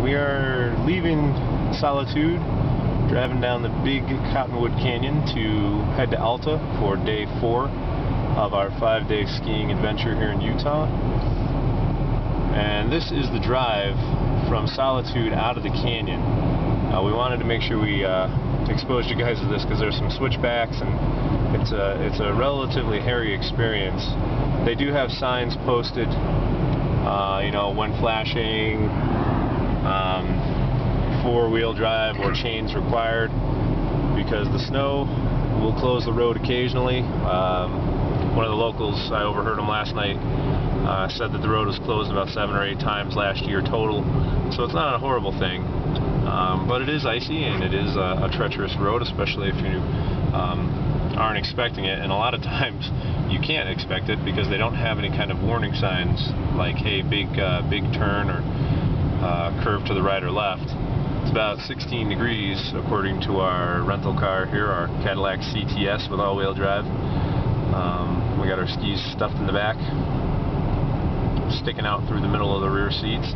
We are leaving Solitude, driving down the big Cottonwood Canyon to head to Alta for day 4 of our 5-day skiing adventure here in Utah. And this is the drive from Solitude out of the canyon. We wanted to make sure we exposed you guys to this because there's some switchbacks and it's a relatively hairy experience. They do have signs posted, you know, when flashing, 4-wheel drive or chains required, because the snow will close the road occasionally. One of the locals, I overheard him last night, said that the road was closed about 7 or 8 times last year total, so it's not a horrible thing. But it is icy and it is a treacherous road, especially if you aren't expecting it, and a lot of times you can't expect it because they don't have any kind of warning signs like, hey, big turn or curve to the right or left. It's about 16 degrees according to our rental car here, our Cadillac CTS with all-wheel drive. We got our skis stuffed in the back, sticking out through the middle of the rear seats.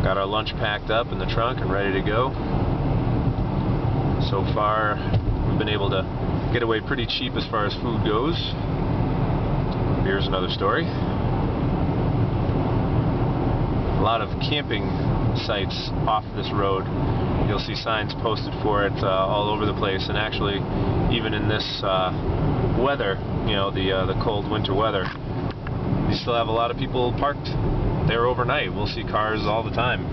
Got our lunch packed up in the trunk and ready to go. So far, we've been able to get away pretty cheap as far as food goes. Beer's another story. A lot of camping sites off this road. You'll see signs posted for it all over the place, and actually, even in this weather, you know, the cold winter weather, you still have a lot of people parked there overnight. We'll see cars all the time.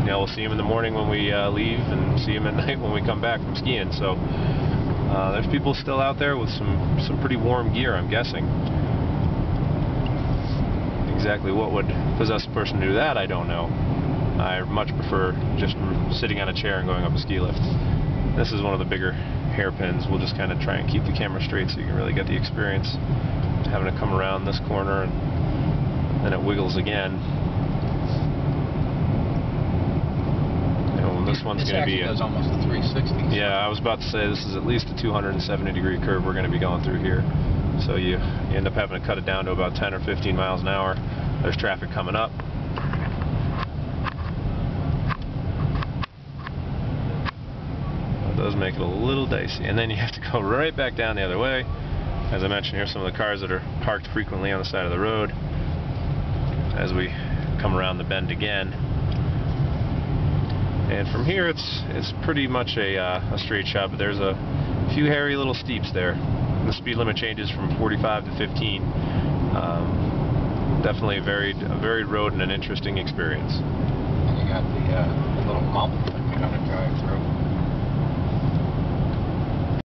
You know, we'll see them in the morning when we leave, and see them at night when we come back from skiing. So there's people still out there with some pretty warm gear, I'm guessing. Exactly what would possess a person to do that, I don't know. I much prefer just sitting on a chair and going up a ski lift. This is one of the bigger hairpins. We'll just kind of try and keep the camera straight so you can really get the experience. Having to come around this corner and then it wiggles again. You know, this one's going to be does almost a 360. Yeah, I was about to say this is at least a 270-degree curve we're going to be going through here. So you end up having to cut it down to about 10 or 15 miles an hour. There's traffic coming up. That does make it a little dicey. And then you have to go right back down the other way. As I mentioned, here's some of the cars that are parked frequently on the side of the road as we come around the bend again. And from here it's pretty much a straight shot, but there's a few hairy little steeps there. The speed limit changes from 45 to 15. Definitely a varied road and an interesting experience. And you got the little